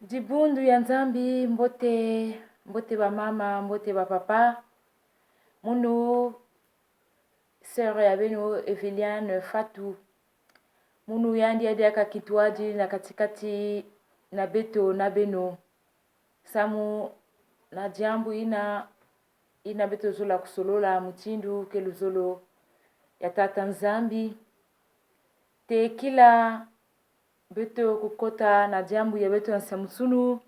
Dibundu ya nzambi mbote ba mama mbote ba papa munu sœur ya beno Eveliane Fatu munu yandi aka kitwaji na katikati na beto na beno samu na jambu ina beto zola kusolola mutindu keluzolo ya tata nzambi te kila beto kukota na jambu ya beto na samusunu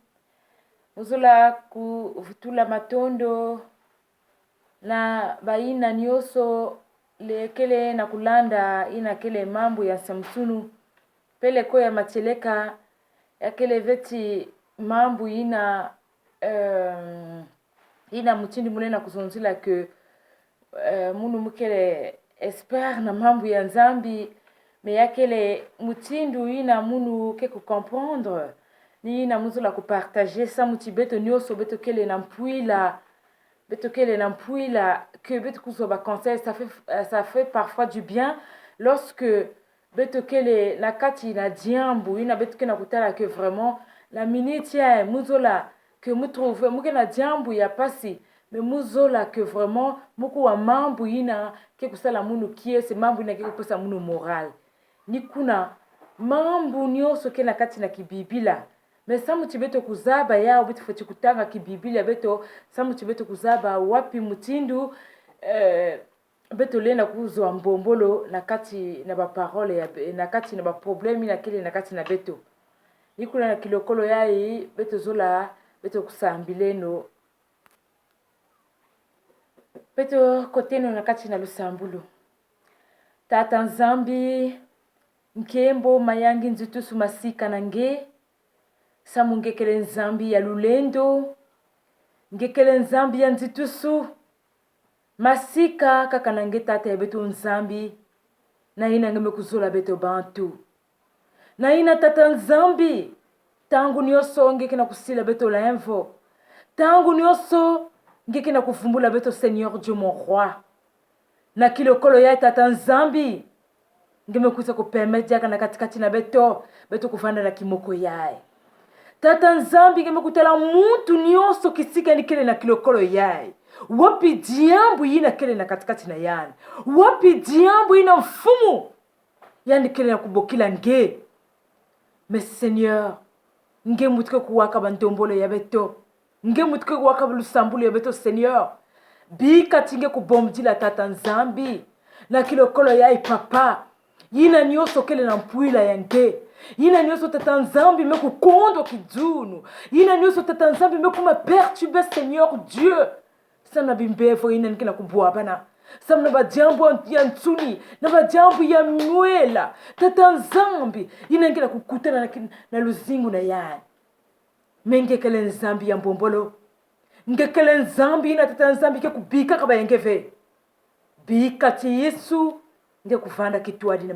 muzola kuvutula matondo na baina nyoso lekele na kulanda ina kele mambo ya samsunu pele ko ya macheleka ya kele veti mambo ina mutindi mule na kuzonzila ke munu mukele espère na mambo ya nzambi me ya kele mutindu ina munu ke comprendre ni ina muzola kupartager sa mutibeto nyoso beto kele na mpuila que beto kusoba conseil ça fait parfois du bien lorsque beto kele na kati na diambu ina beto kena kutala que vraiment la minute ya muzola que mu trouve muke na diambu ya pasi mais muzola que vraiment muku wa mambu ina ke kusala munu kie se mambu ina ke kuposa munu moral ni kuna mambu nyoso ke na kati na kibibila mais samu tibeto kuzaba yao beto foti kutanga kibiblia beto samu tibeto kuzaba wapi mutindu beto lena kuzwa mbombolo na kati na ba parole ya na kati na ba problème na kile na kati na beto nikula na kilokolo yai beto zola beto kusambileno beto koteno na kati na lusambulo tata nzambi nkembo mayangi nzutusu masika na nge samu ngekele nzambi ya lulendo ngekele nzambi ya nzitusu masika kaka na nge tata ya beto nzambi na ina ngeme kuzola beto bantu na ina tata nzambi tangu nyoso ngeke na kusila beto laenvo tangu nyoso ngeke na kufumbula beto Seigneur Dieu mon roi na kilokolo ya tata nzambi ngeme kusa kupermettre yaka na katikati na beto kuvanda na kimoko yae tata nzambi ngeme kutala muntu nyoso kisika nikele na kilokolo yae wapi diambu yina kele na katikati na yani wapi diambu yina mfumu yani kele na kubokila nge mais Seigneur nge mutike kuwaka bandombolo ya beto nge mutike kuwaka lusambulo ya beto Seigneur bika tinge kubomdila tata nzambi na kilokolo yae papa yina nyoso kele na mpuila ya nge yina nyoso tata nzambi me kukondo kidunu yina nyoso tata nzambi me kuma perturber Seigneur Dieu sana bimbevo yina nikina kubwa bana samna ba jambo ya ntsuni na ba jambo ya mwela tata nzambi yina nikina kukutana na luzingu na yani menge kele nzambi ya mbombolo ngekele nzambi yina tata nzambi ke kubika kaba yengeve bika ti Yesu nge kuvanda kitwadi na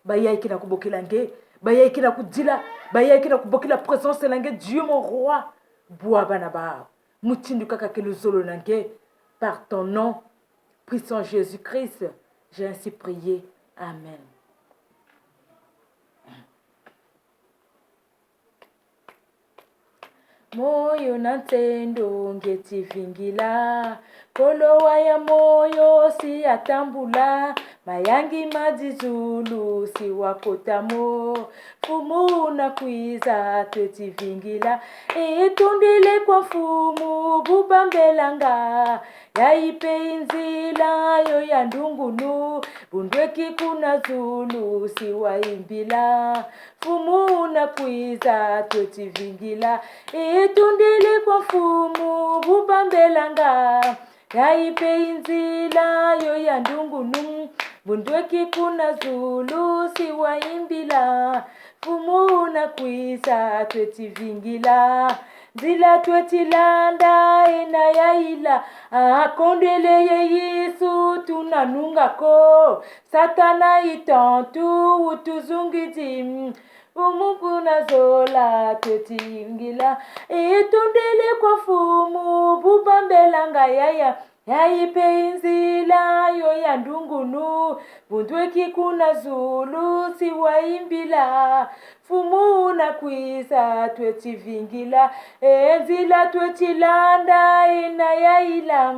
bayaye kina kubokela nge bayaye kina kudila bayaye kina kubokela présence na nge Dieu mon roi boaba na ba mutindu kaka keluzolo na nge par ton nom puissant Jésus-Christ j'ai ainsi prié amen. Moyo na ntendo ngeti vingila kolowa ya moyo si atambula mayangi madizulu si wakotamo fumu na kwiza tweti vingila etundile kwa fumu bubambelanga yaipe inzila yo ya ndungunu bundweki kuna zulu si waimbila fumu na kwiza tweti vingila etundile kwa fumu bubambelanga yaipe inzila yo ya ndungunu bundweki kuna zulu si waimbila fumu na kwiza tweti vingila zila tweti landa ina yaila akondele ye Yesu tunanungako satana itantu utuzungiti umukuna zola tweti ngila etundele kwa fumu bubambelanga yaya yaipenzila yo ya ndungunu bundweki kuna zulu siwaimbila fumu na kwiza twetivingila enzila twetilanda ina yaila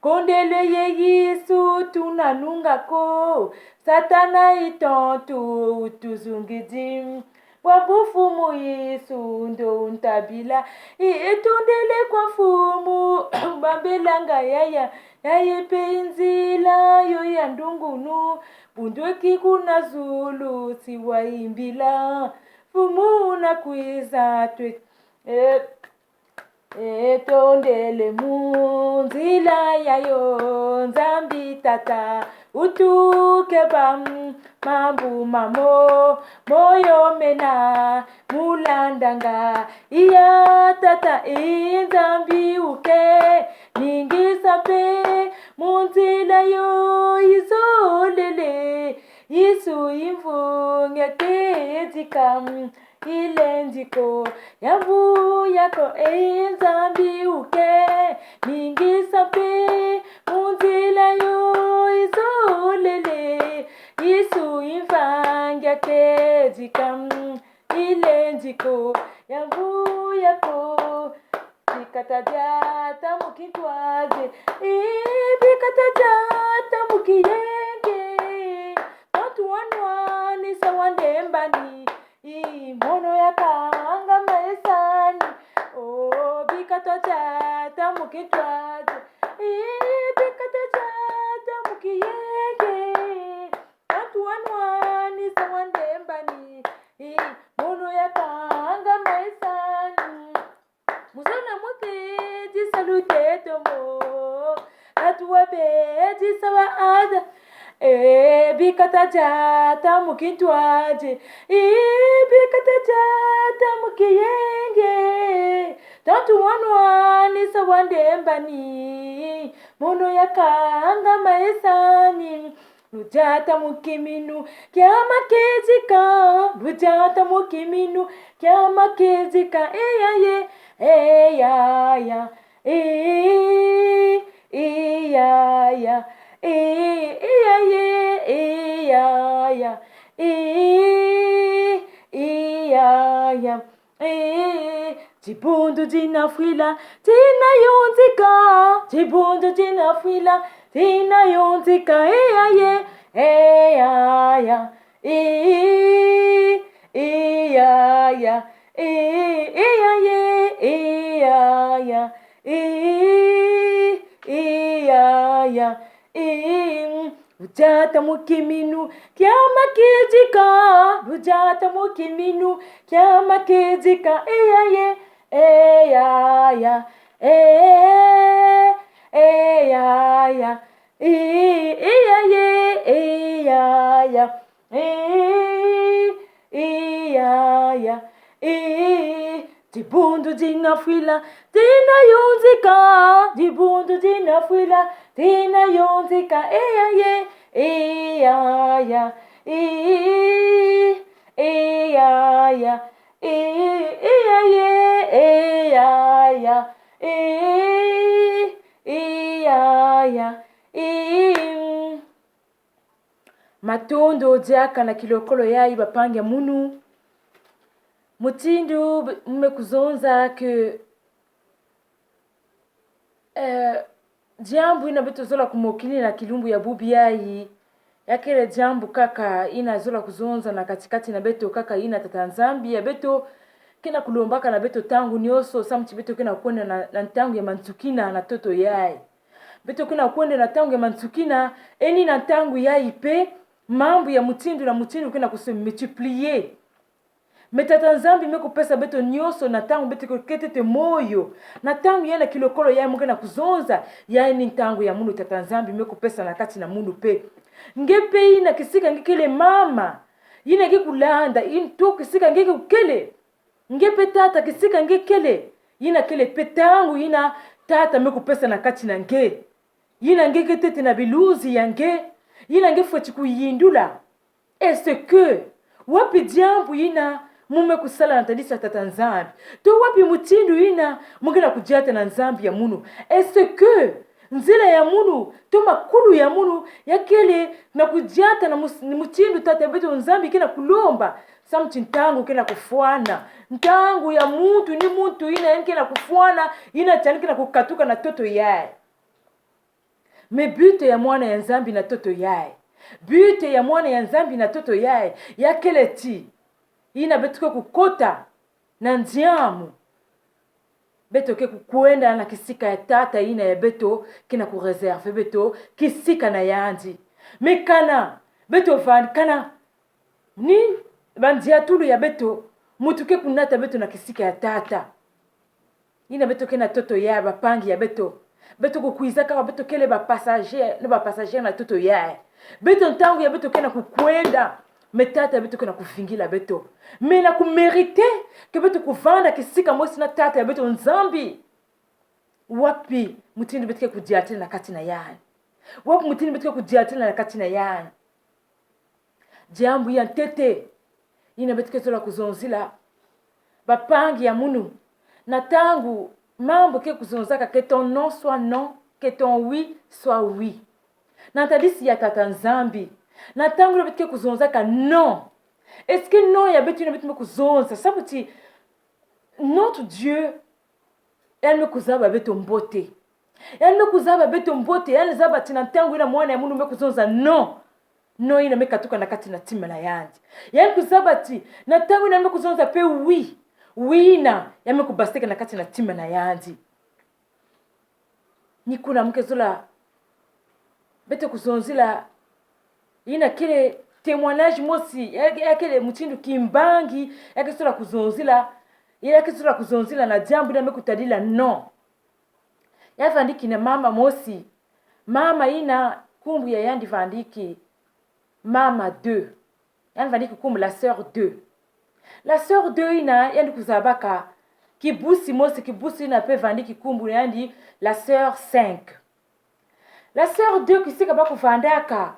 kondele ye Yesu tunanungako satana itontu utuzungidi wabufumu Yesu ndo untabila itundele kwa fumu babelanga yaya yayepenzila yo ya ndungunu bundweki kuna zulu siwaimbila fumu na kwiza twe etondele munzila yayo nzambi tata utuke bam mambu mamo moyo mena mulandanga iya tata inzambi uke ningisa pe munzila yo izolele Yesu imvunge tezikam ilendiko yavu yako enzambi uke ningisa pe munzila yo izolele Yesu imvanga tezikam ilendiko yavu yako bikatajata mukitwaze bikatajata mukiyenge tatuanwani sawandembani mono ya kanga maesani bikatajata mukitwaze bikatajata mukiyenge tatuanwani sawandembani mono ya kanga maesani Musona mukeji salute tomo Atua beji sawa ada bikata jata mukintwaje bikata jata mukiyenge Tatu wanwani sawandembani Mono yakanga maesani Lujata mukiminu Kiama kezika Lujata mukiminu Kiama kezika Eya ya Jibundu jina fwila tina yonzika Jibundu jina fwila tina yonzika Lujata mukiminu kiama kejika Lujata mukiminu kiama kejika Jibundu jina fwila tina yonzika Jibundu jina fwila tina yonzika Matondo diaka na kilokolo yai bapange munu Mutindu mmekuzonza ke jambu ina beto zola kumokini na kilumbu ya bubi yai yakele jambu kaka ina zola kuzonza na katikati na beto kaka ina tatanzambi ya beto kena kulombaka na beto tangu nyoso samchi beto kena kwenda na tangu ya mantukina na toto yai beto kena kwenda na tangu ya mantukina eni na tangu yai pe mambu ya mutindu na mutindu kena multiplier Metata nzambi meko pesa beto nyoso na tangu beto ketete moyo na tangu yana kilokolo ya mungu na kuzonza ya ni tangu ya mungu tata nzambi meko pesa na kati na mungu pe ngepe ina kisika ngikele mama ina ngikulanda into kisika ngikukele ngepe tata kisika ngikele ina kele petangu ina tata meko pesa na kati na nge ina ngeketete na biluzi ya nge ina ngefoti kuyindula est-ce que wapi jambu ina mume kusala na tandisa tata nzambi to wapi mutindu ina mungena kujata na nzambi ya munu est-ce que nzela ya munu to makulu ya munu yakele na kujiata na muchindu tata beto nzambi kena kulomba samti ntangu kena kufuana ntangu ya muntu ni muntu ina kena kufuana ina chani kena kukatuka na toto yae me bute ya mwana ya nzambi na toto yae bute ya mwana ya nzambi na toto yae yakele ti ina betuke kukota na njiamu beto ke kuenda na kisika ya tata ina ya beto kina ku reserve beto kisika na yandi mekana beto van kana ni bandia tulu ya beto mutuke kunata beto na kisika ya tata ina beto kena toto ya bapangi ya beto beto kukuiza ka beto kele ba passager na toto ya beto ntangu ya beto kena kukwenda metata beto kena kufingila beto me na kumérite ke beto kuvanda kisika mosi na tata ya beto nzambi wapi mutindi beto ke kudiatela na kati na yani wapi mutindi beto ke kudiatela na kati na yani jambu ya tete ina beto ke tola kuzonzila bapangi ya munu na tangu mambo ke kuzonzaka que ton non soit non que ton oui soit oui na tadisi ya tata nzambi na tangu na beto ke kuzonzaka non. Est-ce que non ya betu na betu me kuzonza sabuti notre Dieu elle me kuzaba betu mbote elle me kuzaba betu mbote elle zaba tina tangu ina mwana ya mundu me kuzonza non no ina me katuka na kati na tima la yandi yani kuzaba ti na tangu ina me kuzonza pe oui oui na ya me kubasteka na kati na tima na yandi ni kuna mkezola betu kuzonzila ina kile témoignage mosi yakele muchindu kimbangi yakesura kuzonzila yakesura kuzonzila na jambo na mekutadila no yavandiki na mama mosi mama ina kumbu ya yandi vandiki mama 2 yandi vandiki kumbu la sœur 2 la sœur 2 ina yandi kuzabaka kibusi mosi kibusi ina pe vandiki kumbu yandi la sœur 5 la sœur 2 kisika bakuvandaka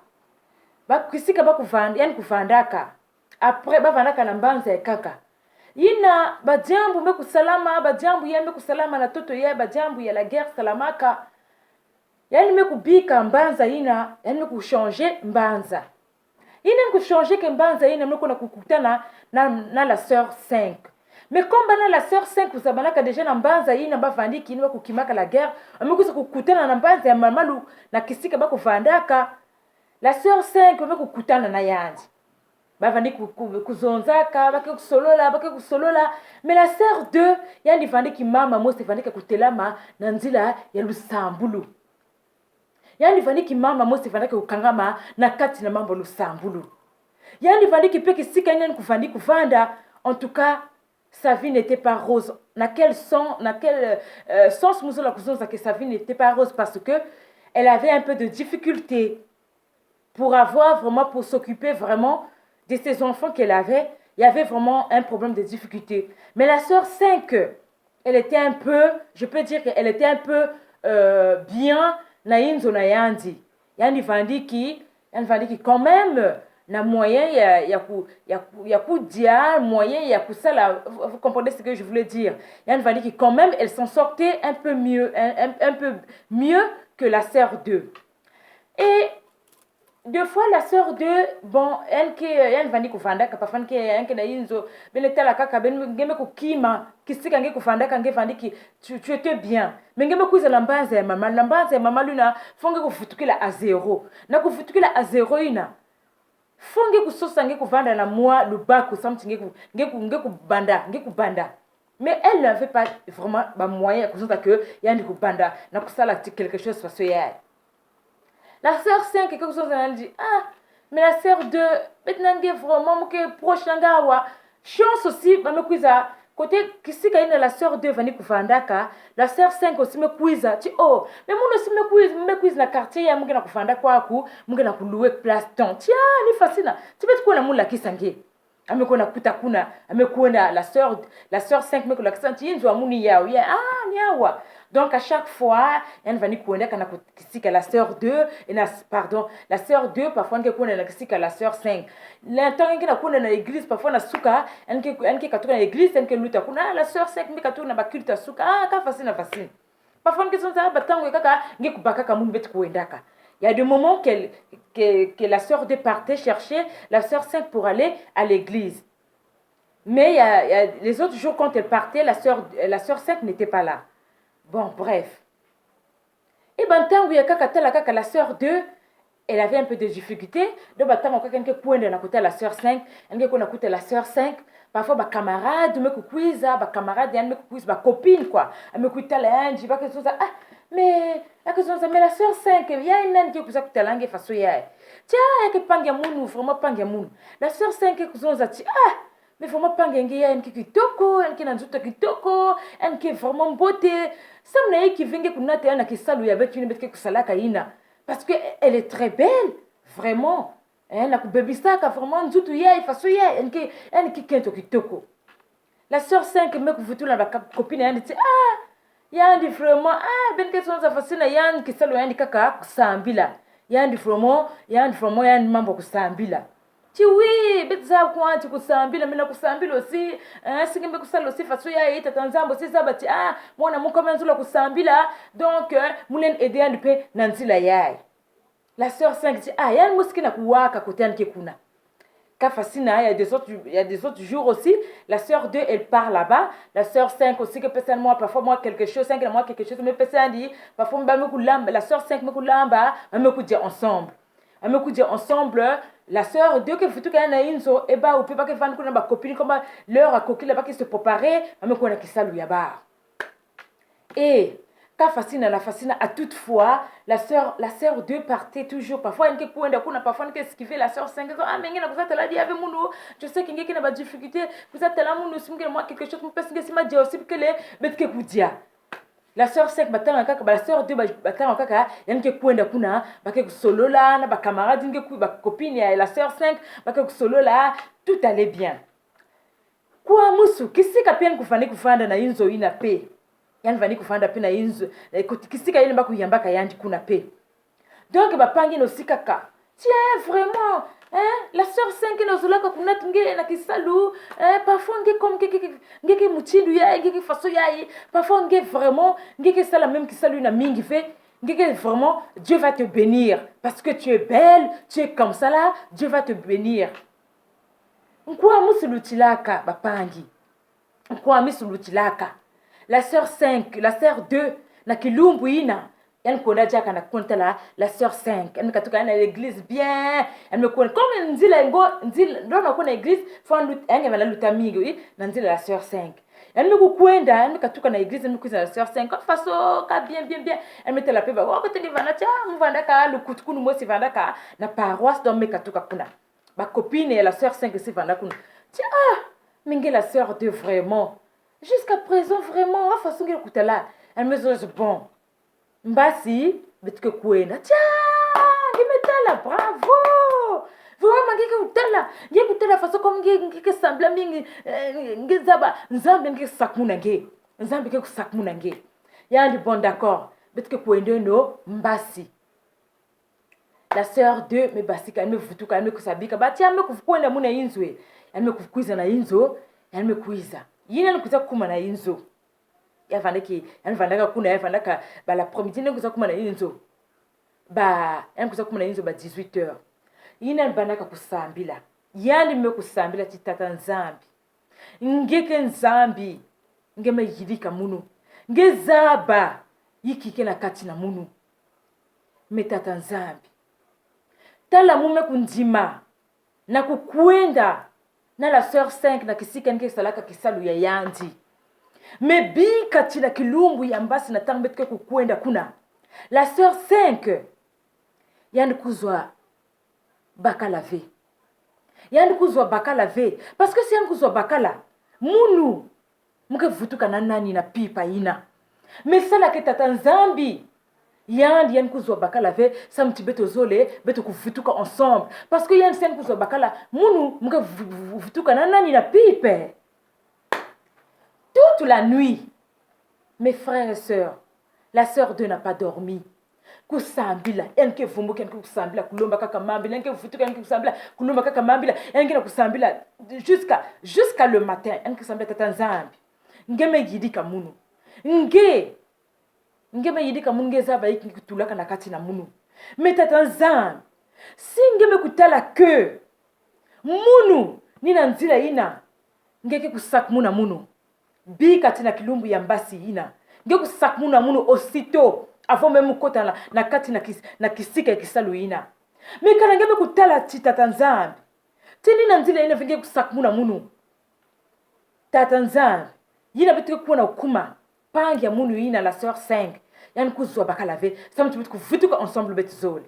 bakisika bakuvanda yani kuvandaka après bavandaka na mbanza ya kaka ina bajambu mekusalama bajambu ya mekusalama na toto ya bajambu ya la guerre salamaka yani mekubika mbanza ina yani mekuchanger mbanza ina mekuchanger ke mbanza ina mekona kukutana na la sœur 5 mais comme na la sœur 5 usabanaka déjà na mbanza ina bavandiki ina kukimaka la guerre amekusa kukutana na mbanza ya mamalu na kisika bakuvandaka la sœur 5 veut kukutana na yandi bavandi kuzonzaka bakekusolola mais la sœur 2 yandi vandiki mama mosi vandika kutelama na nzila ya lusambulu yandi vandiki mama mosi vandika kukangama na kati na mambo lusambulu yandi vandiki pe kisika nyani kuvandi kuvanda en tout cas sa vie n'était pas rose na quel sens muzola kuzonza que sa vie n'était pas rose parce que elle avait un peu de difficulté pour s'occuper vraiment de ses enfants qu'elle avait, il y avait vraiment un problème de difficulté. Mais la sœur 5, elle était un peu, je peux dire qu'elle était un peu bien na inzo na yandi. Yani vandi ki quand même na moyen ya kudia moyen ya kusala, vous comprenez ce que je voulais dire. Yani vandi ki quand même elle s'en sortait un peu mieux que la sœur 2. Et deux fois la sœur 2 bon elle vandi kufandaka pafani ke yanke na inzo benetala kaka ben ngeme kukima kisika nge kufandaka nge vandi ki tu étais bien mais ngeme kuiza lambanza ya mama luna fonge kufutukila a 0 na kufutukila a 0 ina fonge kusosa nge kuvanda na moi lubako something nge kubanda mais elle n'avait pas vraiment ba moyen kusosa que yandi kubanda na kusala quelque chose parce que la sœur 5 quelque chose elle dit mais la sœur 2 maintenant vraiment que proche nangawa chance aussi ba me kuiza côté kisika ina la sœur 2 vani kufandaka la sœur 5 aussi me kuiza ti mais mon aussi me kuiza na quartier ya munge na kufanda kwaku munge na kuluwe place ton tia ni facile tu peux kuona mula kisange amekona kutakuna amekuona la sœur 5 meko la kisanti inzo amuni yao ya ni hawa. Donc à chaque fois elle va ni kuenda kana kisika la sœur 2 et la sœur 2 parfois nge kuona na kisika la sœur 5 l'entend nge na kuona na église parfois na suka nge katuka na église nge luta kuna la sœur 5 mbe katuka na bakulta suka ka facile parfois que sonza batango kaka ngi kubaka kamun bet kuendaka. Il y a des moments que la sœur 2 partait chercher la sœur 5 pour aller à l'église. Mais il y a les autres jours, quand elle partait, la sœur 5 n'était pas là. Bon, bref. Et ben, tant que la sœur 2, elle avait un peu de difficulté. Donc, quand quelqu'un qui pointe de côté la sœur 5, quelqu'un qui côté la sœur 5, parfois, ma camarade, me coucouise, ma camarade, me coucouise, ma copine, quoi. Elle me couille talent, je dis pas que ça, ah, mais la sœur 5, il y a une nane qui est la langue façon ya. Tiens, il y a que pangamounou, vraiment pangamounou. La sœur 5 qui est ah, mais vraiment pangengi ya, qui kitoko, qui n'a pas kitoko, qui est vraiment beauté. Ça me qui vient que n'a pas qui salue avec une bête qui salaka ina. Parce qu'elle est très belle, vraiment. La bébé ça, vraiment, tout ya, façon ya, elle qui est kitoko. La sœur 5, me que la copine, elle dit ah. Yandi vraiment ben que son fasina yandi kisalo yandi kaka kusambila yandi vraiment yandi mambo kusambila ti oui betza kwanti kusambila mina kusambila aussi singembe kusalo aussi faso ya ita tanzambo si sabati mwana mukomenzula kusambila donc mulen aider andi pe nanzila yai la sœur 5 dit yandi muskina kuwaka kotani kekuna. Kafasina, il y a des autres jours aussi. La sœur 2, elle part là-bas. La sœur 5 aussi, que personne moi, parfois moi quelque chose, 5 moi quelque chose, mais personne dit, parfois la sœur 5 me coulamba, me dire ensemble. Elle me dire ensemble, la sœur 2 que vous tout qu'elle a une so, et bah, ou peut pas que fan qu'on a ma copine, comme l'heure à coquille là-bas qui se préparer, elle me connaît qui salue là-bas. Et quand la fascine à toutefois la sœur 2 partait toujours parfois une point de kuna parfois qu'est-ce qui fait la sœur 5 mais ngena vous êtes là dit avec mounou je sais qu'il y a pas de difficulté vous êtes là mounou si moi quelque chose me passe que si ma dit aussi que les bet que vous dia la sœur 5 batanga kaka la sœur 2 batanga kaka yani que point de kuna ba que solo là na ba camarade ngeku ba copine et la sœur 5 ba que solo là tout allait bien quoi musu kisi kapien kufanda na inzo ina pe yani vani kufanda pe na inzo kisika ile mbaku yambaka yandi kuna pe donc bapangi no sikaka tiens vraiment la sœur 5 no zulaka kuna tunge na kisalu parfois nge comme nge mutindu ya nge faso ya parfois nge vraiment nge sala même kisalu na mingi fait nge vraiment Dieu va te bénir parce que tu es belle tu es comme ça là Dieu va te bénir nkwa musulutilaka bapangi nkwa musulutilaka. La sœur 5, la sœur 2, na kilumbu ina. Elle me connaît déjà quand la sœur 5. Elle me connaît à l'église bien. Elle me connaît. Comme elle dit là, dans l'église, elle me lutamige, oui, la sœur 5. Elle me connaît, elle me connaît à l'église, elle me connaît la sœur 5. Comme façon, bien. Elle me la paix. Oh, quand tu dis vana, tiens, nous vanda ka, le kutkunu moi c'est vanda ka, na paroisse dans mes katuka kuna. Ma copine et la sœur 5 c'est vanda kuna. Tiens, mingue la sœur 2 vraiment. Jusqu'à présent, vraiment, la façon qu'elle écoute là, elle me dit bon. Mbasi, bet que kuena. Tiens, il là, bravo. Vraiment, écoute la façon comme qui semble bien, zaba, nzambe qui sakmuna nge, nzambe qui sakmuna nge. Ya dit bon d'accord, bet que kuenda no mbasi. La sœur 2 me basi quand me futu quand me kusabika, ba tiens me kukwenda muna inzwe. Elle me kukuiza na inzo, elle me kuiza. Yina nikuza kuma na inzo ya vandaki yani vandaka kuna ya vandaka ba la première nikuza kuma na inzo ba yani kuza kuma na inzo ba 18h yina bandaka kusambila yani me kusambila titata nzambi ngeke nzambi ngeme yidika munu ngezaba yikike na kati na munu metata nzambi tala mume kundima na kukwenda na la sœur 5 na kisika nke salaka kisalu ya yandi mebi kati na kilumbu ya mbasi na tangu betike kukwenda kuna la sœur 5 yandi kuzwa bakala ve parce que si yandi kuzwa bakala munu muke vutuka na nani na pipa ina mais sala ke tata nzambi yandi kuzwa bakala ve samti beto zole beto kuvutuka ensemble parce que yandi kuzwa bakala munu muke vutuka na nani na pipe toute la nuit. Mes frères et sœurs, la sœur 2 n'a pas dormi. Kusambila enke vumbu kenke kusambila kulomba kaka mambila enke vutuka enke kusambila kulomba kaka mambila enke na kusambila jusqu'à le matin enke kusambila tata nzambi ngeme yidika munu nge ngeme yidika mungeza ba yiki kutulaka na kati na munu. Mais tata nzambi si ngeme kutala que munu nina nzila ina ngeke kusak muna munu bi katina kilumbu ya mbasi ina ngeke kusak muna munu aussitôt avant même kota na kati na kisika kisalu ina. Mais kana ngeme kutala ti tata nzambi tini na nzila ina ngeke kusak muna munu tata nzambi yina bitu kuwa na kuma pangi ya munu ina la sœur 5 yani kuzwa bakalave ça me tu kuvutuka ensemble betizole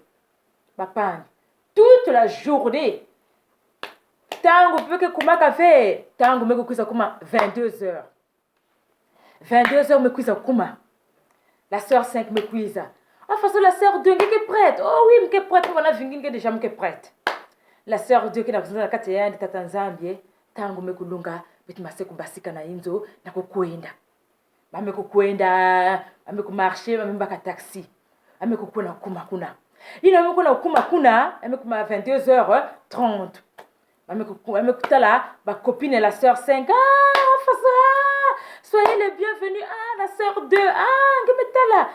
bapangi toute la journée tango peke kumaka fe tango meko kuisa kuma 22h 22h me kuisa kuma la sœur 5 me kuisa enfin la sœur 2 ngeke prête oh oui mke prête on a vingi ngeke déjà mke prête la sœur 2 kina kuzana kati ya ndi tata nzambie tango mekulunga bitu maseku basika na inzo na kukwenda bamekukwenda bamekumarcher bamembaka taxi amekukuna kuma kuna ina amekuna kuma kuna amekuma 22h30 amekutala ba copine la sœur 5 fasa soyez les bienvenus la sœur 2 ngemetala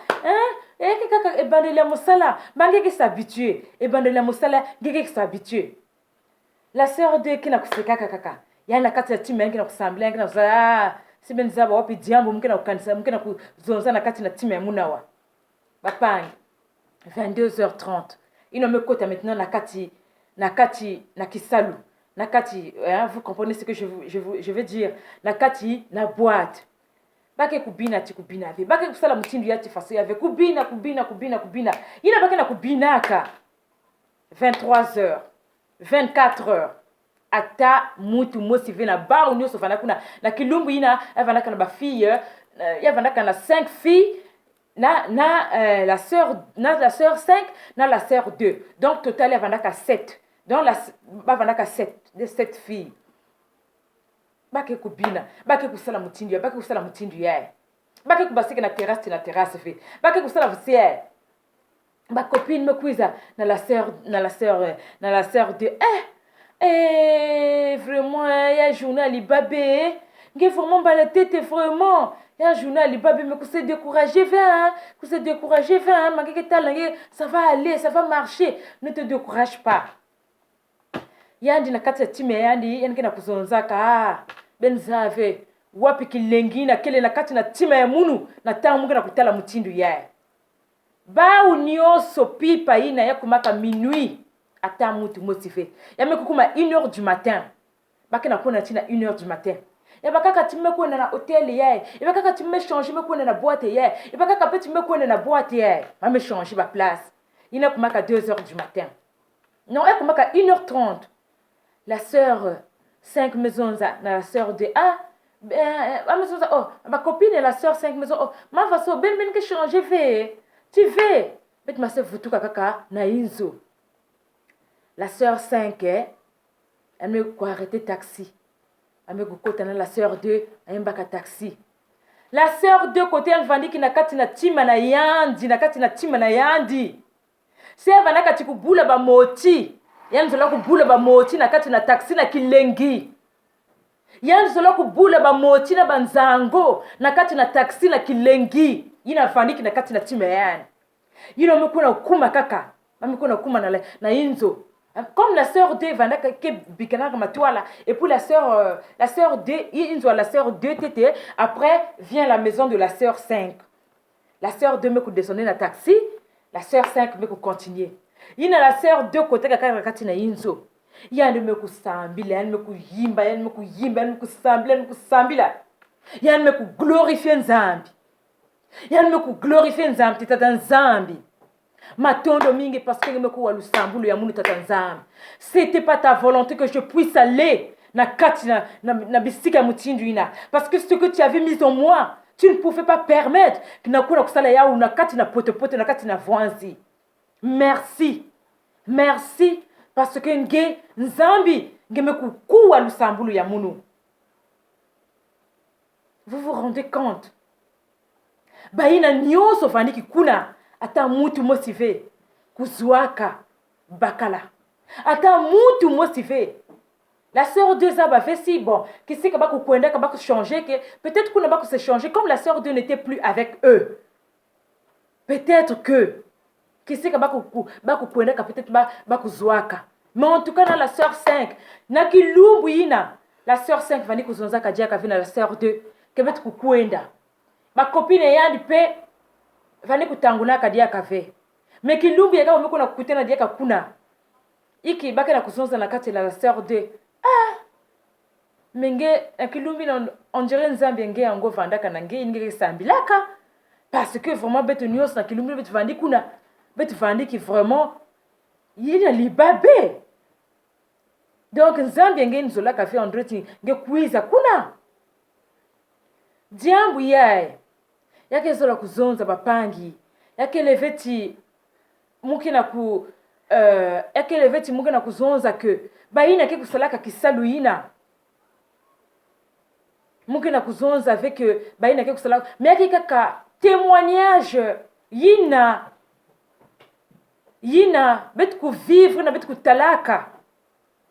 kaka ebandela mosala bangeke s'habituer ebandela mosala ngeke s'habituer la sœur 2 kina kuseka kaka yana kati ya timu yake na kusamblia kina kusala sibenza wapi diambo mkena kukanisa mkena kuzonza na kati na timu ya munawa bapangi 22h30 ino mekota maintenant na kati na kisalu na kati vous comprenez ce que je veux dire na kati na boîte bake kubina ve bake kusala mtindu yati faso yave kubina ina bake na kubinaka 23h 24h ata mutu motivé na ba unyo sofana kuna na kilumbu ina avanaka na ba fille yavanaka na 5 filles la sœur 5 na la sœur 2 donc total yavanaka 7 donc la bavanaka 7 filles bake kubina bake kusala mutindu ya bake kubasika na terrasse fe bake kusala vusier ba copine me kuiza na la sœur 2 vraiment ya journal libabé nge vraiment ba la tête vraiment ya journal libabé mais que se décourager mangeke talange ça va aller ça va marcher ne te décourage pas yandi na kati ya time yandi kena kuzonzaka benzave wapi kilengi na kele na kati na time ya munu na tangu na kutala mutindu ya ba unioso pipa ina ya kumaka minuit ata mutu motivé ya mekukuma 1h du matin bakena kona tina 1h du matin ya bakaka timme kona na hotel ya bakaka timme changer me kona na boîte ya bakaka petit me kona na boîte ya ma me changer ba place ina kumaka 2h du matin non ya kumaka 1h30 la sœur 5 maisons na la sœur de maison ma copine la sœur 5 maisons ma va so ben que changer fait tu veux bet ma sœur vutuka kaka na inzo. La sœur 5, elle me quoi arrêter taxi. Elle me côté la sœur 2, elle me baka taxi. La sœur 2 côté elle vandi ki na kati na tima na yandi, na kati na tima na yandi. Si elle vana kati kubula ba moti, yani zola kubula ba moti na kati na taxi na kilengi. Yani zola kubula ba moti na banzango na kati na taxi na kilengi. Ina vandi ki na kati na tima yani. Yino me kuna kuma kaka. Mami kuna kuma na inzo. Comme la sœur 2 vanda ke bikana kama toala et puis la sœur 2 inzo la sœur 2 tété après vient la maison de la sœur 5. La sœur 2 me ko descendre na taxi, la sœur 5 me ko continuer. Ina la sœur 2 côté kaka kati na inzo. Yani me ko sambila, yani me ko yimba, yani me ko sambila, yani me ko sambila. Yani me ko glorifier Nzambi. Yani me ko glorifier Nzambi tata Nzambi. Matondo mingi parce que me ko walusambulu ya munu tata Nzambi. C'était pas ta volonté que je puisse aller na kati na bisika mutindu ina parce que ce que tu avais mis en moi, tu ne pouvais pas permettre que na kuna kusala ya una kati na pote na kati na voanzi. Merci. Merci parce que nge Nzambi nge me ku walusambulu ya munu. Vous vous rendez compte? Baina nyoso faniki kuna ata mutu motivé kuzuaka bakala ata mutu motivé la sœur 2 a fait si bon qui sait que ba kukwenda ka ba changer que peut-être qu'on va se changer comme la sœur 2 n'était plus avec eux peut-être que kisika bakukwendeka peut-être bakuzwaka. Mais en tout cas dans la sœur 5 na kilumbu ina la sœur 5 vani kuzonza kadia kavina la sœur 2 kebet kukwenda ba copine yandi pe vani kutanguna kadia kave. Mais kilumbu yaka omeko na kukutana dia kakuna iki baka na kuzonza na kati la sœur 2 menge kilumbi na on dirait nzambi nge yango vandaka na nge nge sambilaka parce que vraiment beto nyos na kilumbi beto vandi kuna beto vandi ki vraiment il a libabé. Donc nzambi nge nzola ka fait andreti nge kuiza kuna diambu yae yake zola kuzonza bapangi yake leveti mukina ku yake leveti mukina kuzonza que baina ke kusalaka kisalu ina mukina kuzonza avec baina ke kusalaka mais yake kaka témoignage yina bet ku vivre na bet ku talaka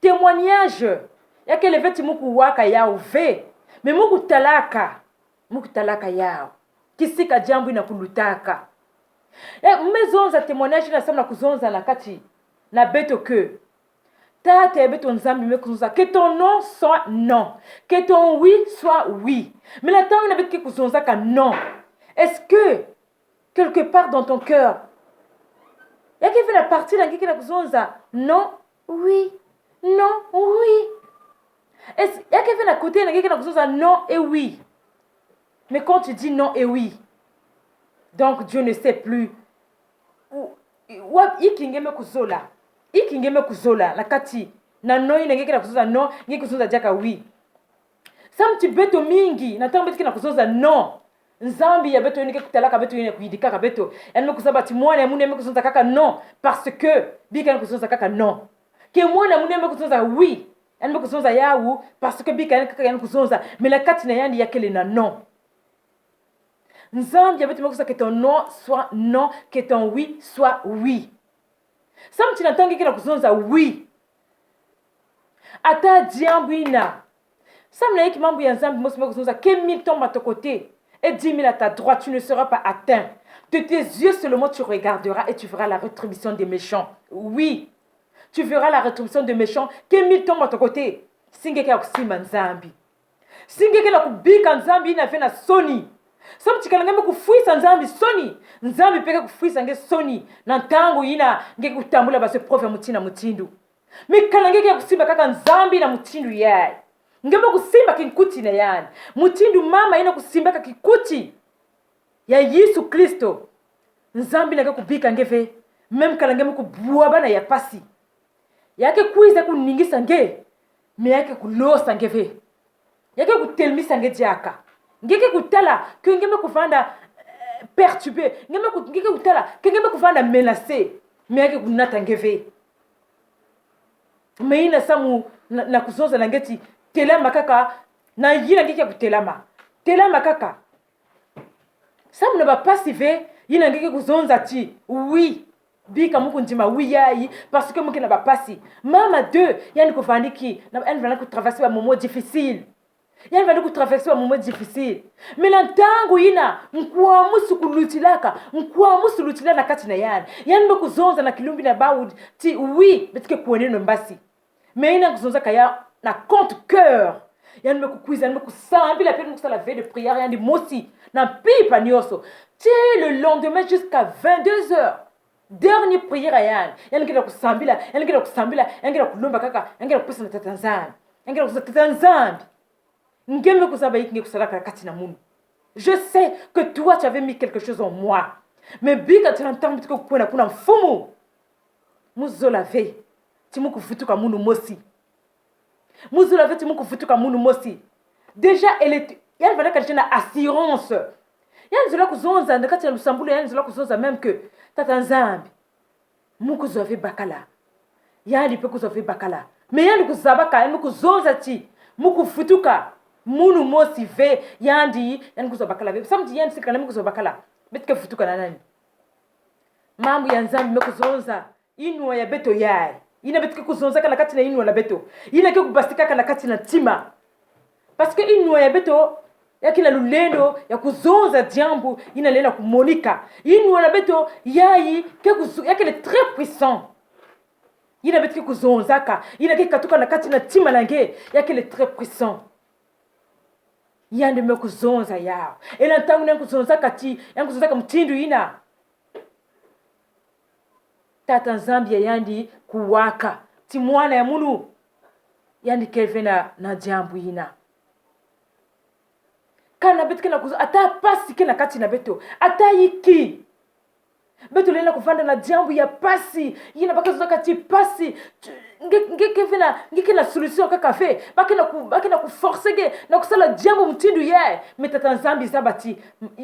témoignage yake leveti muku waka ya uve mais muku talaka yao kisika jambo ina kulutaka mmezonza témoignage na samna kuzonza na kati na beto que tata beto nzambi mekuzonza que ton non soit non, que ton oui soit oui. Mais la temps ina bet ke kuzonza ka non. Est-ce que quelque part dans ton cœur yake fait la partie dans qui na kuzonza non oui non oui. Est-ce yake fait la côté dans qui na kuzonza non et oui. Mais quand tu dis non et oui, donc Dieu ne sait plus. Ikingeme kuzola la kati na no inengeke na kuzoza no ngeke kuzoza jaka oui. Sam tu beto mingi na tambe tikina kuzoza no. Nzambi ya beto inenge kutalaka beto inenge kuidika ka beto. Enne kuzaba ti mwana mune me kuzoza kaka non parce que bika kuzoza kaka non. Ke mwana mune me kuzoza oui. Enne kuzoza yawu parce que bika kaka kuzoza mais la kati na yandi yakele na non. Nzambi avait dit que ton non soit non, que ton oui soit oui. Sam tu n'entends que la kuzonza oui. Ata diambina. Sam na yeki mambu ya nzambi mosimo kuzonza que 1000 tombent à ton côté et 10 000 à ta droite, tu ne seras pas atteint. De tes yeux seulement tu regarderas et tu verras la rétribution des méchants. Oui. Tu verras la rétribution des méchants que 1000 tombent à ton côté. Singeke ya kusima nzambi. Singeke la kubika nzambi ina fena soni. Sam tikalanga kufuisa nzambi soni nzambi peka kufuisa nge soni na ntango ina nge kutambula base prof ya mutina mutindu mikalanga ke kusimba kaka nzambi na mutindu yayi ngema kusimba kinkuti na yani mutindu mama ina kusimba kaka kikuti ya Yesu Kristo nzambi na kubika ngeve meme kalanga kubua bana ya pasi yake kuiza kuningisa nge me yake kulosa ngeve yake kutelmisa nge jaka ngeke kutala que ngeme kuvanda perturber ngeke kutala que ngeme kuvanda menacer mais ngeke kunata ngeve mais ina samu na kuzonza na ngeti telama kaka na yina ngeke kutelama kaka samu na ba passive yina ngeke kuzonza ti oui bika muku ndima oui yayi parce que muke na ba passi mama 2 yani kuvandiki na elle va traverser un moment difficile. Yani vali kutraverser un moment difficile. Mais l'antango ina mkuamusu kulutilaka, mkuamusu lutila na kati na yani. Yani mekuzonza na kilumbi na baoud ti oui, betike kuone no mbasi. Mais ina kuzonza kaya na compte cœur. Yani mekukuiza, yani mekusambi la peine mekusa la veille de prière yani mosi na pipa nyoso. Ti le lendemain jusqu'à 22 heures. Dernière prière yani. Yani kila kusambila, yani kila kulumba kaka, yani kila kupisa na tatanzambi. Yani kila kupisa tatanzambi. Je sais que toi tu avais mis quelque chose en moi. Mais bika tu n'entends que kuna kuna mfumu. Muzolave. Timuku futuka munu mosi. Muzolave timuku futuka munu mosi. Déjà elle va dire na assurance. Yani zola kuzonza ndakati ya lusambulu yani zola kuzonza même que tata nzambi. Muku zove bakala. Yani pe kuzove bakala. Mais yani kuzabaka yani kuzonza ti muku futuka munu mosi ve yandi yani kuzobakala ve samti yani sikana mukuzobakala betike futuka na nani mambo ya nzambi mekuzonza inwa ya beto yae ina betike kuzonza kana kati na inwa la beto ina ke kubastika kana kati na tima parce que inwa ya beto yake na lulendo ya kuzonza jambo inalela kumonika inu wana beto yayi yake le très puissant ina beto ke kuzonzaka ina ke katuka na kati na tima lange yake le très puissant yande me kuzonza yao ela ntangu na kuzonza kati yangu kuzonza mtindu ina tata Zambia yandi kuwaka ti mwana ya munu yandi kelvena na jambo ina kana beto kena kuzo ata pasi kena kati na beto ata yiki beto lena kuvanda na jambo ya pasi yina baka zoka ti pasi ngekevena ngekena solution kaka fe bakena ku forcer ge na kusala jambo mtindu ye metata Zambia zabati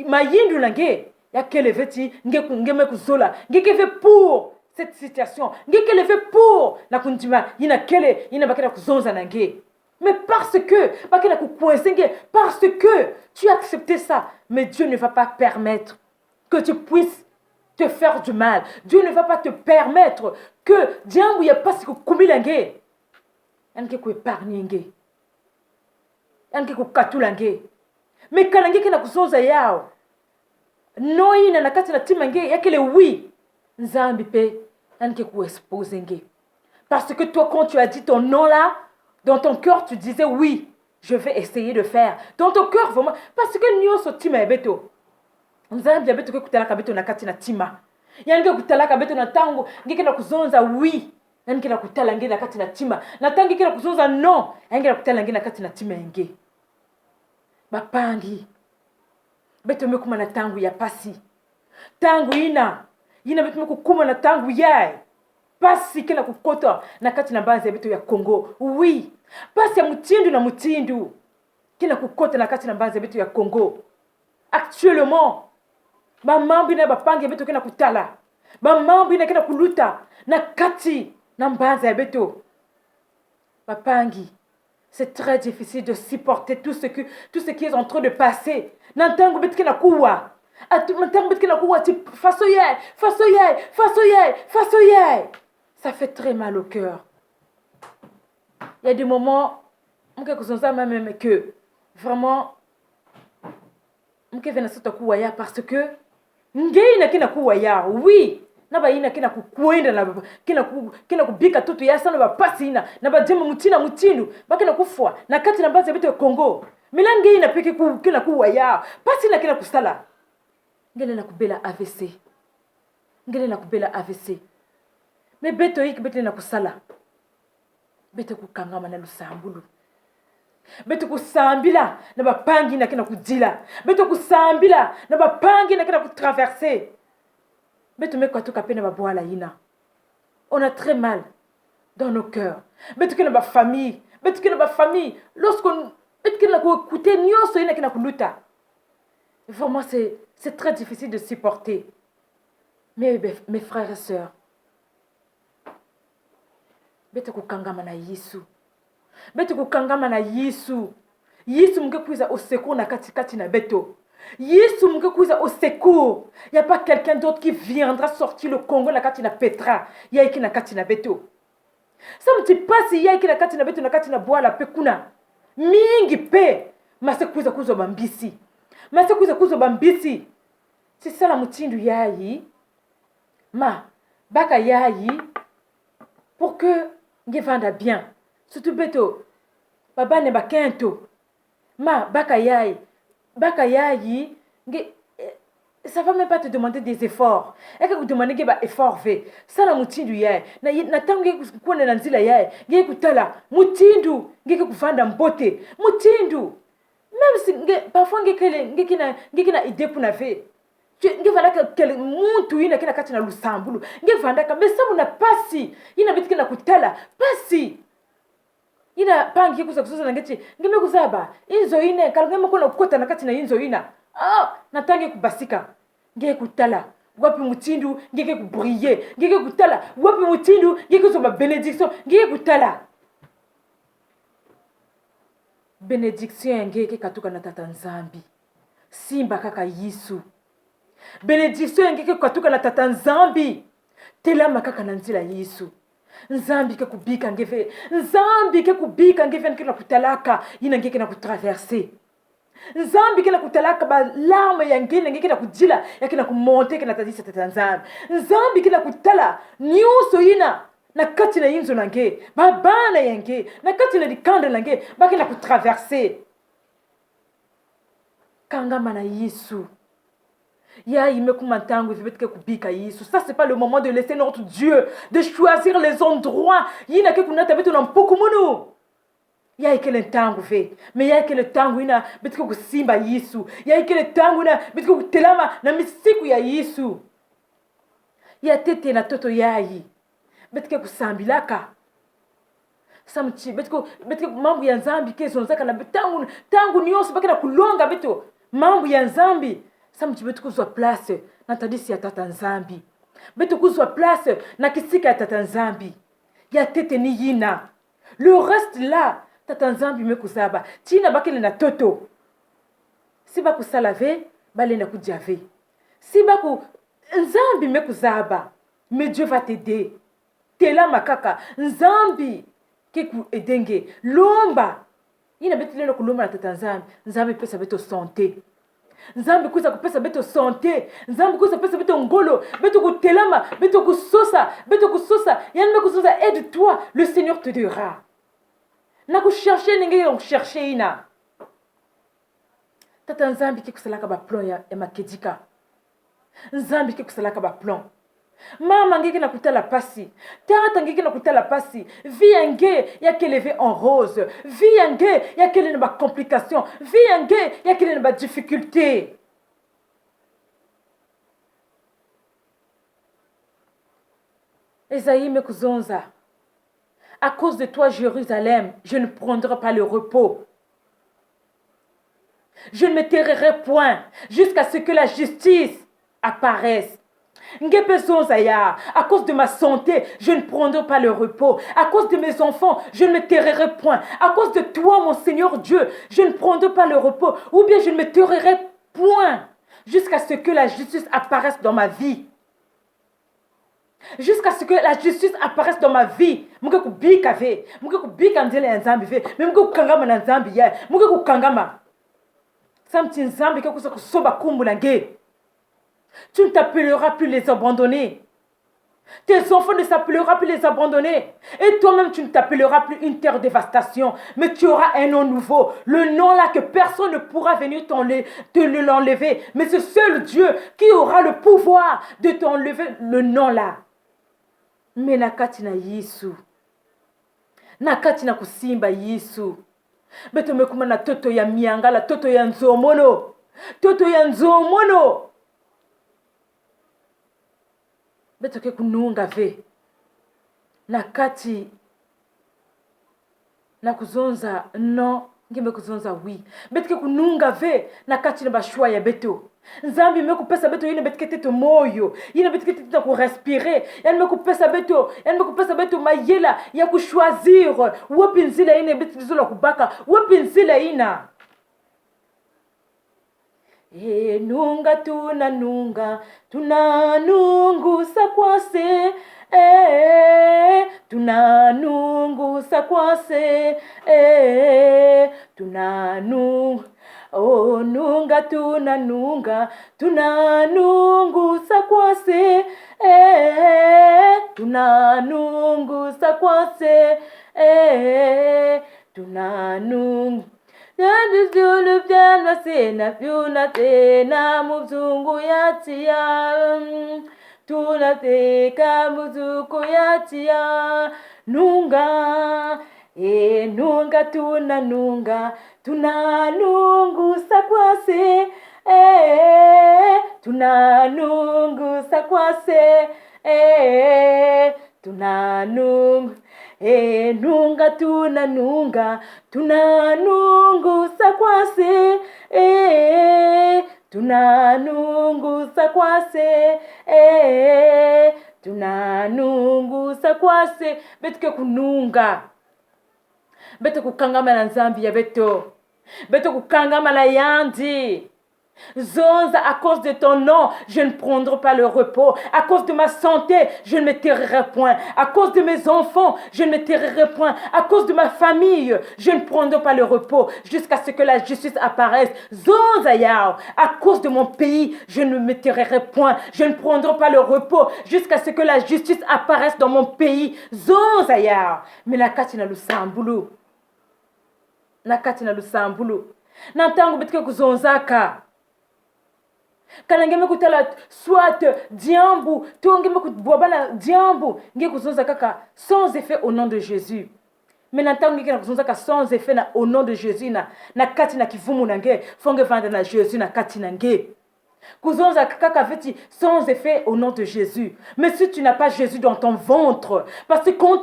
mayindu lange ya keleveti ngeme kuzola ngekeve pour cette situation ngekelevé pour na kundima yina kele yina bakena kuzonza nange. Mais parce que parce que tu as accepté ça, mais Dieu ne va pas permettre que tu puisses te faire du mal. Dieu ne va pas te permettre que Dieu y a pas ce que kumilange yanke ku épargner yanke ku katulange. Mais kanange kina kuzonza yao noi na nakati na timange yake le oui nzambi pe yanke ku expose nge. Parce que toi quand tu as dit ton nom là, dans ton cœur, tu disais oui, je vais essayer de faire. Dans ton cœur, vraiment. Parce que nous sommes tima beto. Nous avons bien beto que kutala kabeto na kati na tima. Yange kutala kabeto na tango, ngeke na kuzonza oui. Yange na kutala nge na kati na tima. Na tangi ke na kuzonza non. Yange na kutala nge na kati na tima nge. Bapangi. Beto mekuma na tango ya pasi. Tango ina beto mekuma na tango yai. Pasi kena kukota na kati na banza beto ya Congo. Oui. Pasi ya mutindu na mutindu kena kukota na kati na banza beto ya Congo. Actuellement, ba mambi na bapangi beto kena kutala. Ba mambi na kena kuluta na kati na banza beto. Bapangi, c'est très difficile de supporter tout ce qui est en train de passer. Nantango beto kena kuwa. Nantango beto kena kuwa ti fasoyay. Ça fait très mal au cœur. Il y a des moments, même que vraiment, parce que oui, naba ina kina kukwenda na kina kubika tutu ya sana ba pasina na ba jema mutina mutinu ba kina kufwa na kati na baza bitu Congo milange ina peke kina kuwaya pasina kina kusala ngene na kubela AVC. Mais beto hiki beto na kusala. Beto kukangama na lusambulu. Beto kusambila na bapangi na kina kudila. Beto kusambila na bapangi na kina kutraverser. Beto meko atuka pena baboala ina. On a très mal dans nos cœurs. Beto kina ba famille. Lorsqu'on beto kina kukuté nyoso ina kina kuluta. Vraiment c'est très difficile de supporter. Mais mes frères et sœurs, bete kukangama na Yesu. Yesu mungekuiza au secours na katikati na beto. Yesu mungekuiza au secours. Il n'y a pas quelqu'un d'autre qui viendra sortir le Congo na kati na Petra. Ya iki na kati na beto. Ça me dit pas si ya iki na kati na beto na kati na boala pekuna. Mingi pe. Masekuiza kuzo bambisi. C'est ça la mutindu yayi. Baka yayi. Pour que nge vanda bien. Surtout beto. Baba ne bakento. Baka yayi. Nge, ça va même pas te demander des efforts. Et que vous demandez que ba effort fait. Ça la mutindu yayi. Na tangu kuone na nzila yayi. Nge kutala. Mutindu. Nge kuvanda mbote. Mutindu. Même si parfois nge kina idée pour na fait. Nge vanda que muntu ina kina kati na lusambulu nge vanda ka mais ça muna pasi ina bitika na kutala pasi ina pangi kuza na ngeti nge mekuzaba inzo ine kalngema kona kukota na kati na inzo ina natangi kubasika nge kutala wapi mutindu nge kubriller nge kutala wapi mutindu nge kuzoba bénédiction nge kutala bénédiction nge katuka na tata Nzambi simba kaka Yesu. Benediction ngeke kwatuka na tata Nzambi. Tela makaka na nzila Yesu. Nzambi ke kubika ngeve. Nzambi ke kubika ngeve nkina kutalaka. Ina ngeke na kutraverser. nzambi kila kutalaka ba larme ya ngine ngikina kujila yakina kumonte kina tadisa tata nzambi nzambi kila kutala nyuso ina na kati na yinzo nange babana yange na kati na dikanda nange bakina kutraverser kangama na Yesu ya imekuma tangu vibetike kubika Yesu. Ça c'est pas le moment de laisser notre Dieu de choisir les endroits yina ke kunata betu na mpoko munu ya ikele tangu ve me ya ikele tangu ina betike kusimba Yesu ya ikele tangu ina betike kutelama na misiku ya Yesu ya tete na toto yayi betike kusambilaka samchi betike mambo ya nzambi kezonzaka na tangu nyonso bakina kulonga beto mambo ya nzambi samchi betu kuzwa place na tadisi ya tata nzambi betu kuzwa place na kisika ya tata nzambi ya tete ni yina le reste là tata nzambi mekuzaba tina bakile na toto si bakusala ve balenda kujave si baku nzambi mekuzaba mais Dieu va t'aider tela makaka nzambi keku edenge lomba yina betilelo kulomba na tata nzambi nzambi pesa beto santé nzambi kuza kupesa beto santé nzambi kuza pesa beto ngolo beto kutelama beto kusosa yani mekusosa aide-toi le Seigneur te dira na kuchercher ninge on chercher ina tata nzambi kekusalaka ba plan ya makedika nzambi kekusalaka ba plan mama ngeke na kutala pasi tata ngeke na kutala pasi vie yange ya kelevé en rose vie yange ya kele na ba complication vie yange ya kele na ba difficulté Esaïe mekuzonza à cause de toi Jérusalem je ne prendrai pas le repos je ne me tairai point jusqu'à ce que la justice apparaisse à cause de ma santé, je ne prendrai pas le repos. À cause de mes enfants, je ne me tairai point. À cause de toi, mon Seigneur Dieu, je ne prendrai pas le repos. Ou bien je ne me tairai point jusqu'à ce que la justice apparaisse dans ma vie. Jusqu'à ce que la justice apparaisse dans ma vie. Muke kubika ve, muke kubika ndele nzambi ve, muke kukangama na nzambi ya, muke kukangama. Samti nzambi ke kusa kusoba kumbu na nge. Tu ne t'appelleras plus les abandonnés. Tes enfants ne s'appelleront plus les abandonnés. Et toi-même, tu ne t'appelleras plus une terre de dévastation. Mais tu auras un nom nouveau. Le nom là que personne ne pourra venir te l'enlever. Mais c'est seul Dieu qui aura le pouvoir de t'enlever le nom là. Mais nakati na Yesu. Nakati na kusimba Yesu. Beto mekuma na toto ya miangala, toto ya nzomono. Toto ya nzomono. Beto ke kununga ve na kati na kuzonza no ngimbe kuzonza wi beto ke kununga ve na kati na bashwa ya beto nzambi mekupesa beto yine beto ke teto moyo yine beto ke teto ku respirer yani mekupesa beto mayela ya ku choisir wapi nzila yine beto zola kubaka wapi nzila ina nunga tunanungusa kwase tunanungusa kwase oh nunga tunanungusa kwase tunanungusa kwase tunanungusa Yanduzulu byana sena byuna tena muzungu yatia tunateka muzuko yatia nunga nunga tunanungusa kwase tunanungusa kwase tunanungusa nunga tunanungusa kwase tunanungusa kwase tunanungusa kwase betuke kununga beto kukangama na nzambi ya beto kukangama na yandi Zonza, à cause de ton nom, je ne prendrai pas le repos. À cause de ma santé, je ne me tairai point. À cause de mes enfants, je ne me tairai point. À cause de ma famille, je ne prendrai pas le repos jusqu'à ce que la justice apparaisse. Zonza Yao, à cause de mon pays, je ne me tairai point. Je ne prendrai pas le repos jusqu'à ce que la justice apparaisse dans mon pays. Zonza Yao. Mais la katina lusambulu. Na katina lusambulu. Nantangu betike kuzonzaka. Kana ngeme kutala soit diambu to ngeme kutbwabana diambu nge kuzonza kaka sans effet au nom de Jésus. Mais nantangu ngeke kuzonza ka sans effet na au nom de Jésus na kati na kivumu na nge fonge vanda na Jésus na kati na nge. Kuzonza kaka veti sans effet au nom de Jésus. Mais si tu n'as pas Jésus dans ton ventre, parce que quand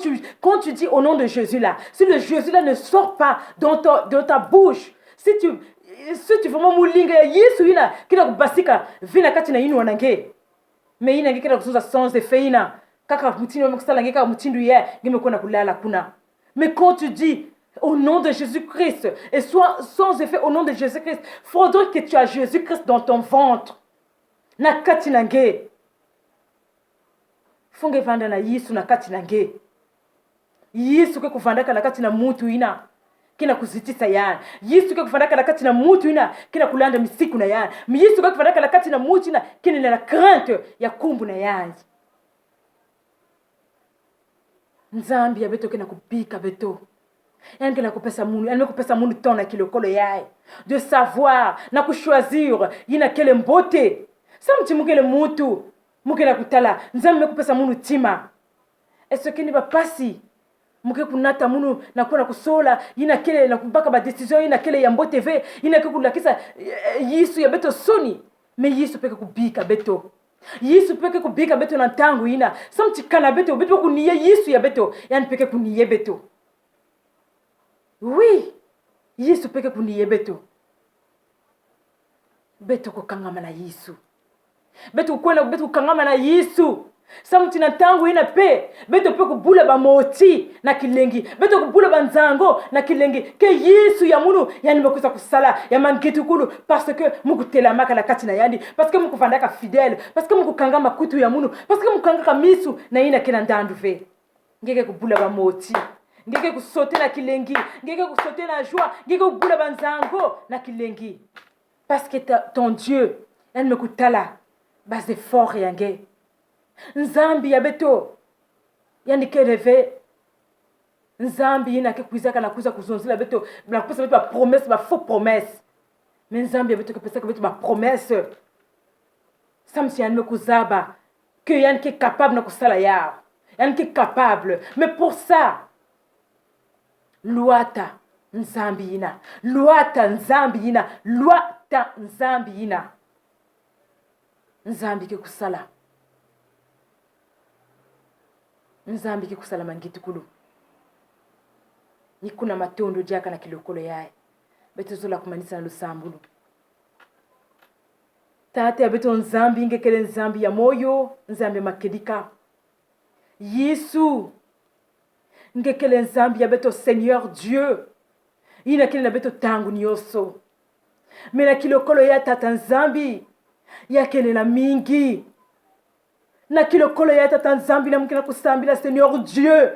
tu dis au nom de Jésus là, si le Jésus là ne sort pas dans ta bouche, si tu vraiment moulinga Yesu ina kila kubasika vina kati na inu wanange. Mais ina ngekela kuzonza sans effet ina kaka mutino mkusala ngeka mutindu ye ngeme kona kulala kuna. Mais quand tu dis au nom de Jésus-Christ, et soit sans effet au nom de Jésus-Christ, faudrait que tu as Jésus-Christ dans ton ventre. Na kati nange. Fonge vanda na Yesu na kati nange. Yesu ke kuvandaka na kati na mutu ina. Kina kuzitisa yana. Yesu ke kuvandaka na kati na mutu ina. Kina kulanda misiku na yana. Yesu ke kuvandaka na kati na mutu ina. Kina na crainte ya kumbu na yana. Nzambi ya beto kina kubika beto. Yani kina kupesa munu. Yani kupesa munu tona kilokolo yae. De savoir. Na kuchoisir. Yina kele mbote. Samti mukele mutu. Mukele kutala. Nzambi kupesa munu tima. Est-ce que ni ba pasi? Muke kunata munu na kuna kusola. Yina kele na kubaka ba decision. Yina kele ya mbote ve. Yina kele kulakisa Yesu ya beto soni. Me Yesu peke kubika beto. Yesu peke kubika beto na tangu ina. Samti kana beto. Beto kuniye Yesu ya beto. Yani peke kuniye beto. Oui. Yesu peke kuniye beto. Beto kukangama na Yesu. Beto kukangama na Yesu. Samti na tangu ina pe. Beto pe kubula ba moti na kilengi. Beto kubula ba nzango na kilengi. Ke Yesu ya munu. Yani mekusa kusala. Ya mangetu kulu. Parce que muku telamaka na kati na yandi. Parce que muku vandaka fidèle. Parce que muku kangama kutu ya munu. Parce que muku kangaka misu. Na ina kena ndandu ve. Ngeke kubula ba moti. Ngeke kusote na kilengi. Ngeke kusote na joie. Ngeke kubula ba nzango na kilengi. Parce que ton Dieu. Yani mekutala. Base fort yange. Nzambi ya beto. Yani kereve. Nzambi ina ke kuizaka na kuza kuzonzila beto. Na kupesa beto ba promesse, ba faux promesse. Mais nzambi ya beto ke pesa ke beto ba promesse. Samsi yani mekuzaba. Que yani ke capable na kusala yao. Yani ke capable. Mais pour ça. Luata nzambi ina. Luata nzambi ina. Luata nzambi ina. Nzambi ke kusala. Nzambi ke kusala mangiti kulu. Nikuna matondo jaka na kilokolo yae. Beto zola kumanisa na lusambulu. Tate ya beto nzambi ngekele nzambi ya moyo. Nzambi makedika. Yesu. Ngekele nzambi ya beto Seigneur Dieu. Ina kile na beto tangu nyoso. Mena kilokolo ya tata nzambi. Ya kele na mingi. Na kilokolo ya tata nzambi na mkina kusambila Seigneur Dieu.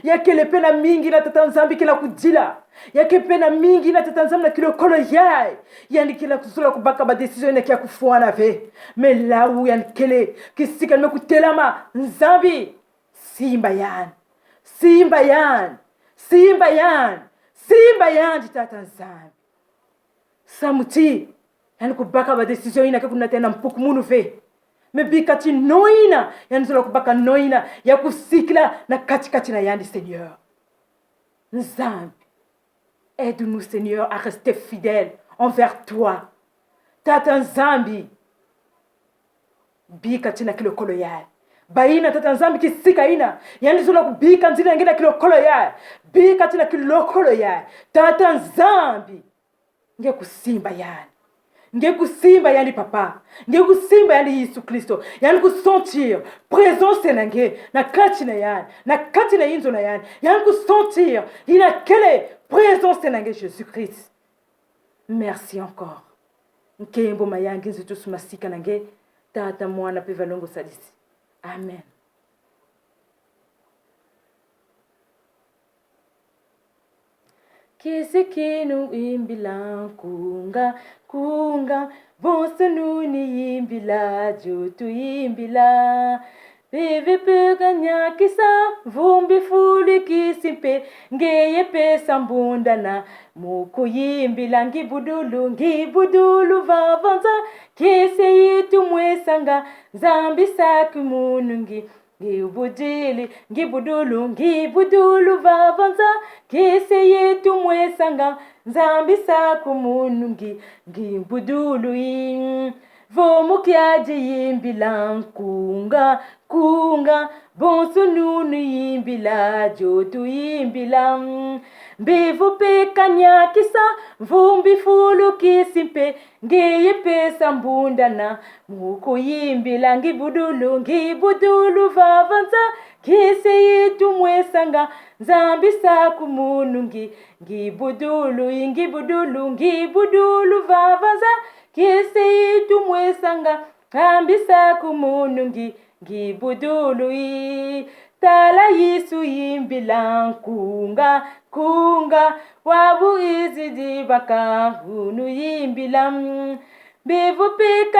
Ya kele pena mingi na tata nzambi kila kudila. Ya kele pena mingi na tata nzambi na kilokolo ya. Yani kila kusula kubaka ba decision na kia kufuana ve. Me lawu yani kele kisika nime kutelama nzambi. Simba yan. Simba yan. Simba yan. Simba yan tata nzambi. Samuti. Yani kubaka ba decision ina kuna tena mpuku munu ve. Mebikati noina. Yani zola kubaka noina. Ya kusikla na kati na yandi Seigneur. Nzambi. Aide-nous Seigneur à rester fidèles envers toi. Tata nzambi. Bikati na kilokolo yae. Baina tata nzambi kisika ina. Yani zola kubika nzina ngina kilokolo yae. Bikati na kilokolo yae. Tata nzambi. Nge kusimba yani. Nge kusimba yani papa. Nge kusimba yani Yesu Kristo. Yani kusentir présence nange na kati na yani. Na kati na inzo na yani. Yani kusentir ina kele présence nange Jésus Christ. Merci encore. nkembo mayangi nzitusu masika nange tata mwana pe valongo salisi. Amen. Kisikinu imbila kunga kunga bonsunu ni imbila jotu imbila Vivi peganya kisa vumbi fuli kisimpe ngeye pesa mbundana muku yimbila ngibudulu vavanza kese yitu mwesanga zambi saku munungi ngibudulu vavanza kese yitu mwesanga zambi saku munungi ngibudulu Vomukiaji yimbila kunga bonsunu yimbila jotu yimbila Mbivu pekanya kisa vumbi fulu kisimpe ngeye pesa mbundana muku yimbila ngibudulu vavanza kise yitu mwesanga zambi saku munungi ngibudulu vavanza kise yitu mwesanga ambisa kumunungi ngibudulu tala yisu yimbila kunga wabu izidi baka hunu yimbila bivu pika